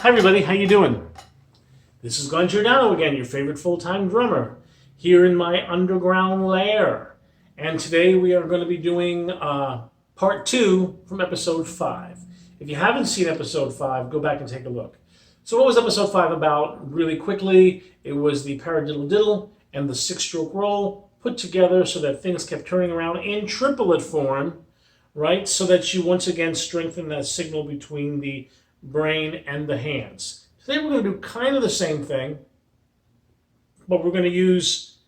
Hi everybody, how you doing? This is Glenn Giordano again, your favorite full-time drummer, here in my underground lair. And today we are going to be doing part 2 from episode 5. If you haven't seen episode 5, go back and take a look. So what was episode 5 about? Really quickly, it was the paradiddle and the 6-stroke roll put together so that things kept turning around in triplet form, right? So that you once again strengthen that signal between the brain and the hands. Today we're going to do kind of the same thing, but we're going to use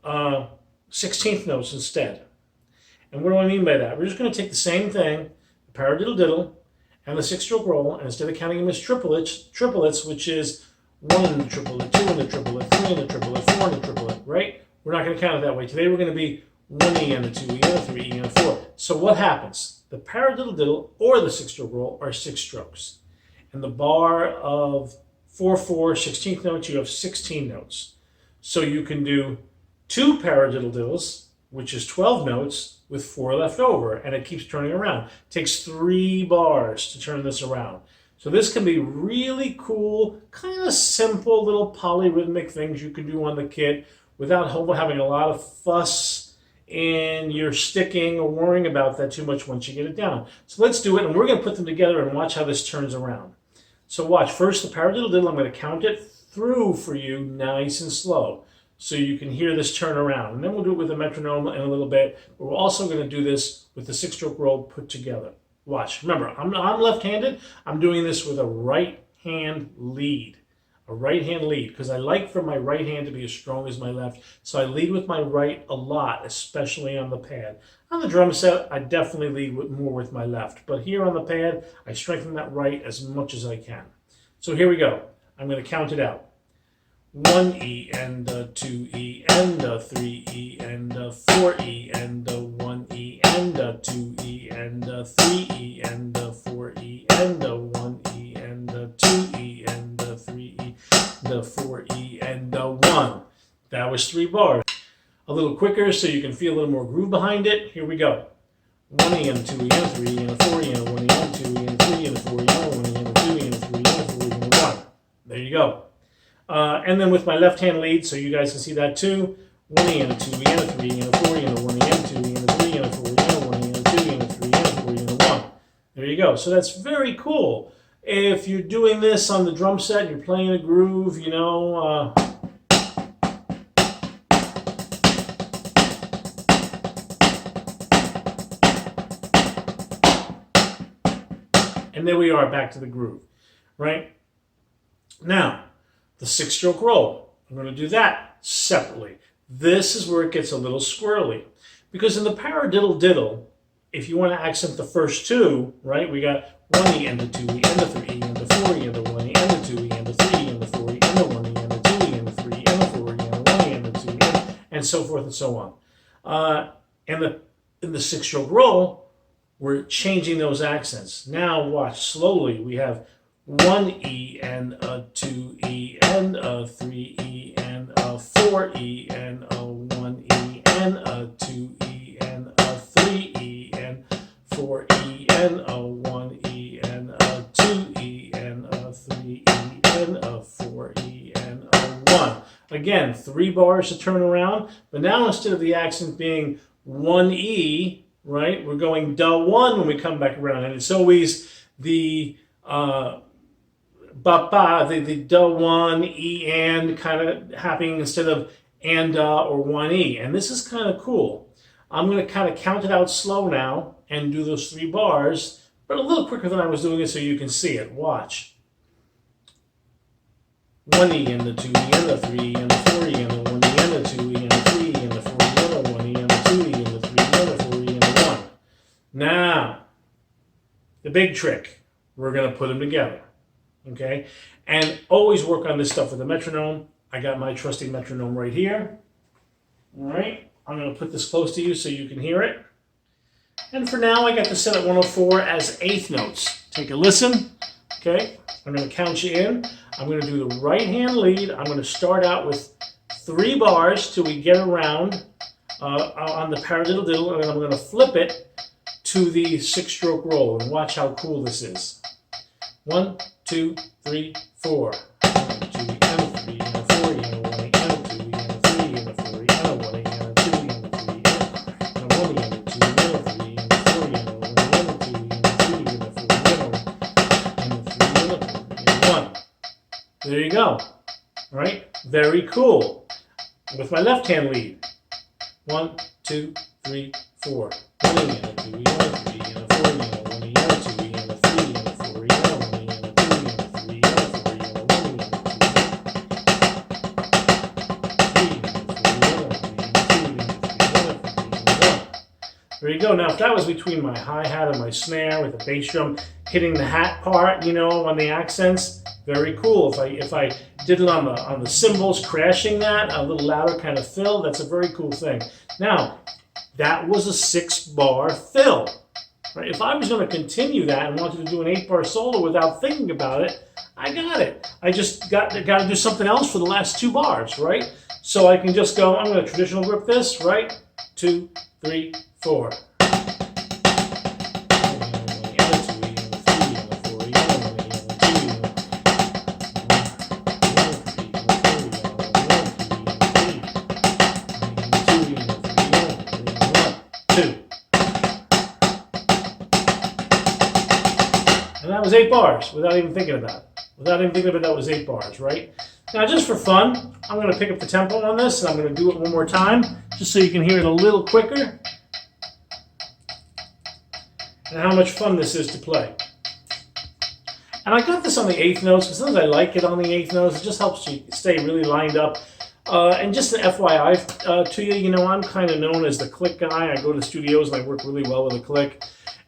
16th notes instead. And what do I mean by that? We're just going to take the same thing, the paradiddle and the 6-stroke roll, and instead of counting them as triplets, which is 1 in the triplet, 2 in the triplet, 3 in the triplet, 4 in the triplet, right? We're not going to count it that way. Today we're going to be 1E and a 2E and a 3E and a 4. So what happens? The paradiddle or the 6-stroke roll are 6 strokes. And the bar of 4/4 16th notes, you have 16 notes. So you can do 2 paradiddles, which is 12 notes, with 4 left over, and it keeps turning around. It takes 3 bars to turn this around. So this can be really cool, kind of simple little polyrhythmic things you can do on the kit without having a lot of fuss in your sticking or worrying about that too much once you get it down. So let's do it, and we're going to put them together and watch how this turns around. So watch, first the paradiddle, I'm going to count it through for you nice and slow so you can hear this turn around. And then we'll do it with a metronome in a little bit, but we're also going to do this with the 6-stroke roll put together. Watch, remember, I'm left-handed. I'm doing this with a right hand lead. A right hand lead, because I like for my right hand to be as strong as my left, so I lead with my right a lot, especially on the pad. On the drum set, I definitely lead more with my left, but here on the pad, I strengthen that right as much as I can. So here we go. I'm going to count it out. 1E and a 2E and a 3E and a 4E and a 1E and a 2E and a 3E and a 4E and a 1E and a 2E and a 3E and a 4E and a 1. That was 3 bars. A little quicker so you can feel a little more groove behind it. Here we go. 1E and a 2E and a 3E and a 4E and a 1E and a 2E and a 3E and a 4E and a 1E and a 2E and a 3E and a 4E and a 1. There you go. And then with my left hand lead, so you guys can see that too. 1E and a 2E and a 3E and a 4E and a 1E and a 2E and a 3E and a 4E and a 1E and a 2E and a 3E and a 4E and a 1. There you go. So that's very cool. If you're doing this on the drum set, you're playing a groove, you know, and there we are, back to the groove, right? Now, the 6-stroke roll, I'm going to do that separately. This is where it gets a little squirrely. Because in the paradiddle, if you want to accent the first 2, right, we got 1E and a 2E and a 3E and a 4E and a 1E and a 2E and a 3E and a 4E and a 1E and a 2E and a 3E and a 4E and a 1E and a 2E and so forth and so on. And in the 6-stroke roll, we're changing those accents. Now watch, slowly we have 1E and a 2E and a 3E and a 4E and a 1E and a 2E and a 3E and 4E and a 1E and a 2E and a 3E and a 4E and a 1. Again, 3 bars to turn around, but now instead of the accent being 1E, right, we're going da-1 when we come back around, and it's always the the da-1, E and kind of happening instead of and or 1E. And this is kind of cool. I'm going to kind of count it out slow now and do those 3 bars, but a little quicker than I was doing it so you can see it. Watch. 1E and the 2E and the 3E and the 4E and the 1E and the 2E and the 3E and the 4E and the 1E and the 2E and the 3E and the 4E and the 1. Now, the big trick. We're going to put them together. Okay, and always work on this stuff with a metronome. I got my trusty metronome right here. All right, I'm going to put this close to you so you can hear it. And for now, I got this set at 104 as 8th notes. Take a listen. Okay, I'm going to count you in. I'm going to do the right hand lead. I'm going to start out with 3 bars till we get around on the paradiddle, and then I'm going to flip it to the 6-stroke roll, and watch how cool this is. 1, 2, 3, 4. 1, 2, and a 3, and a 4, and a 1, and a 2, and a 3, and a 4, and a 1, and a 2, and a 3, and a 1, and a 2, and a 3, and a 4, and a 1, and a 2, and a 3, and a 4, and a 1. There you go. All right? Very cool. With my left hand lead. 1, 2, 3, 4. 1, and a 2, and a 3, and a 4, and a 1, and a 2, and a 3, and a 4, and a 1, and a 2, and a 3, and a 4, and a 1, and a 2, and a 3, and a 4, and a 1, and a 2, and a 3, and a 4, and a 1. There you go. Now, if that was between my hi-hat and my snare with the bass drum hitting the hat part, you know, on the accents, very cool. If I did it on the cymbals, crashing that, a little louder kind of fill, that's a very cool thing. Now, that was a 6-bar fill. Right? If I was going to continue that and wanted to do an 8-bar solo without thinking about it, I got it. I just got to do something else for the last 2 bars, right? So I can just go, I'm going to traditional grip this, right? 2, 3, 4. And that was 8 bars without even thinking about it. Without even thinking about it, that was 8 bars, right? Now, just for fun, I'm going to pick up the tempo on this, and I'm going to do it one more time, just so you can hear it a little quicker. And how much fun this is to play. And I got this on the 8th notes, because sometimes I like it on the 8th notes. It just helps you stay really lined up. And just an FYI to you, you know, I'm kind of known as the click guy. I go to the studios and I work really well with a click.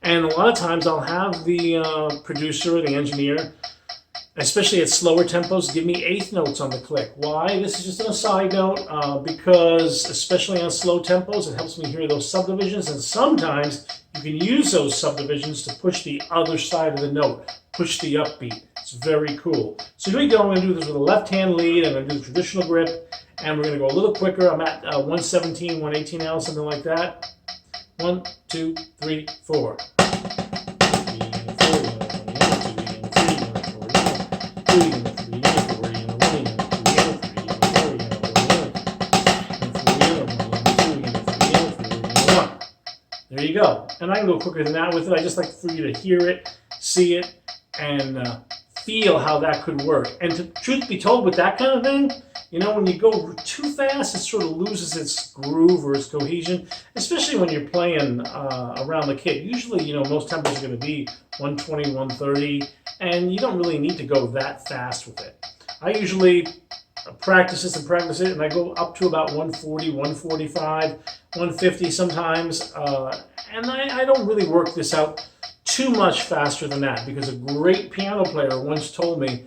And a lot of times I'll have the producer, the engineer, especially at slower tempos, give me 8th notes on the click. Why? This is just an aside note, because especially on slow tempos, it helps me hear those subdivisions, and sometimes you can use those subdivisions to push the other side of the note, push the upbeat. It's very cool. So here we go. I'm going to do this with a left-hand lead. I'm going to do the traditional grip, and we're going to go a little quicker. I'm at 117, 118L, something like that. 1, 2, 3, 4. There you go. And I can go quicker than that with it. I just like for you to hear it, see it, and feel how that could work. And to truth be told, with that kind of thing, you know, when you go too fast, it sort of loses its groove or its cohesion, especially when you're playing around the kit. Usually, you know, most tempos are going to be 120, 130, and you don't really need to go that fast with it. I usually practice this and practice it, and I go up to about 140, 145, 150 sometimes, and I don't really work this out too much faster than that, because a great piano player once told me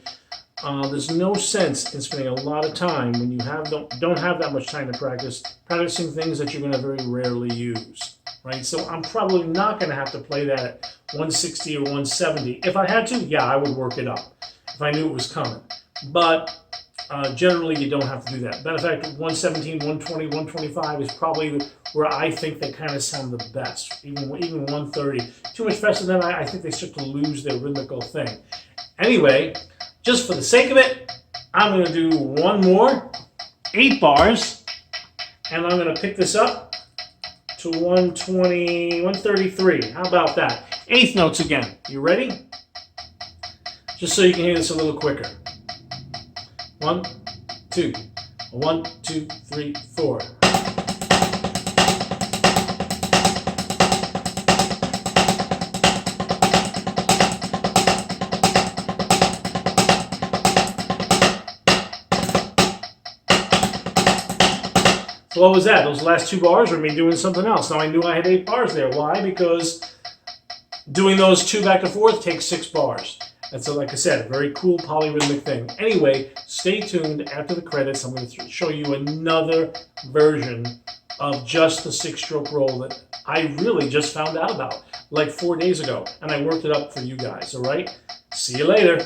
there's no sense in spending a lot of time when you don't have that much time to practicing things that you're going to very rarely use, right? So I'm probably not going to have to play that at 160 or 170. If I had to, yeah, I would work it up if I knew it was coming. But generally, you don't have to do that. Matter of fact, 117, 120, 125 is probably where I think they kind of sound the best. Even 130. Too much faster than I think they start to lose their rhythmical thing. Anyway, just for the sake of it, I'm going to do one more, 8 bars, and I'm going to pick this up to 120, 133. How about that? 8th notes again. You ready? Just so you can hear this a little quicker. 1, 2, 1, 2, 3, 4. So what was that? Those last 2 bars were me doing something else. Now I knew I had 8 bars there. Why? Because doing those 2 back and forth takes 6 bars. And so, like I said, a very cool polyrhythmic thing. Anyway, stay tuned after the credits. I'm going to show you another version of just the 6-stroke roll that I really just found out about like 4 days ago. And I worked it up for you guys, all right? See you later.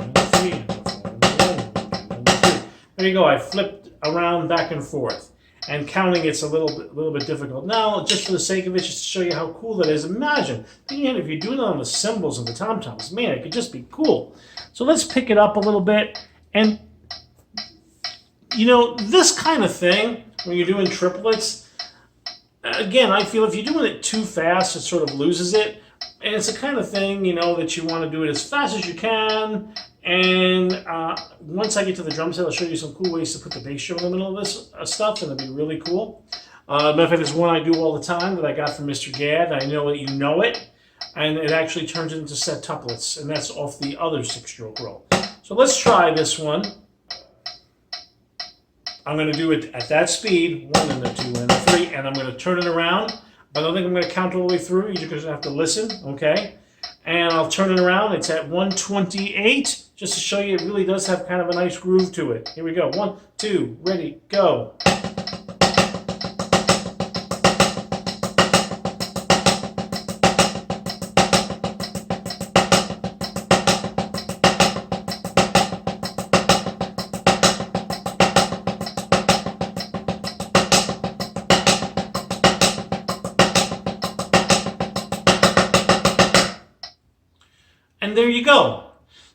and the 3 and the 4 and the 1 and the 2 and the 3. There you go. I flipped around back and forth. and counting it's a little bit difficult. Now, just for the sake of it, just to show you how cool that is, imagine, again, if you're doing it on the cymbals and the tom-toms, man, it could just be cool. So let's pick it up a little bit, and you know, this kind of thing, when you're doing triplets, again, I feel if you're doing it too fast, it sort of loses it. And it's the kind of thing, you know, that you want to do it as fast as you can. And once I get to the drum set, I'll show you some cool ways to put the bass drum in the middle of this stuff, and it'll be really cool. Matter of fact, there's one I do all the time that I got from Mr. Gadd. I know that you know it. And it actually turns it into septuplets, and that's off the other 6-stroke roll. So let's try this one. I'm going to do it at that speed, 1 and a 2 and a 3, and I'm going to turn it around. I don't think I'm going to count all the way through. You're just going to have to listen, okay? And I'll turn it around. It's at 128, just to show you it really does have kind of a nice groove to it. Here we go. 1, 2, ready, go. And there you go.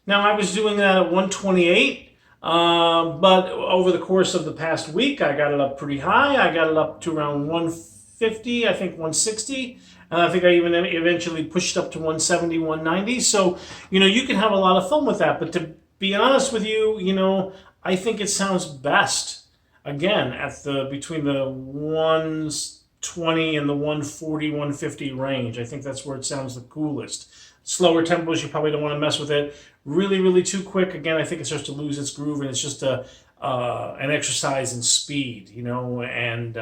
Now, I was doing that at 128, but over the course of the past week, I got it up pretty high. I got it up to around 150, I think 160, and I think I even eventually pushed up to 170, 190. So, you know, you can have a lot of fun with that. But to be honest with you, you know, I think it sounds best, again, at between the 120 and the 140, 150 range. I think that's where it sounds the coolest. Slower tempos, you probably don't want to mess with it. Really, really too quick, again, I think it starts to lose its groove, and it's just an exercise in speed, you know, and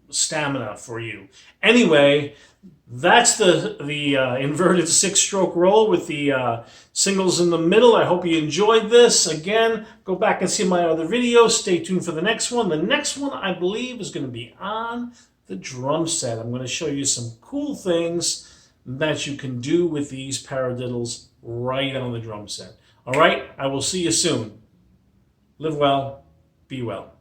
stamina for you. Anyway, that's the inverted 6-stroke roll with the singles in the middle. I hope you enjoyed this. Again, go back and see my other videos. Stay tuned for the next one. The next one, I believe, is going to be on the drum set. I'm going to show you some cool things that you can do with these paradiddles right on the drum set. All right, I will see you soon. Live well, be well.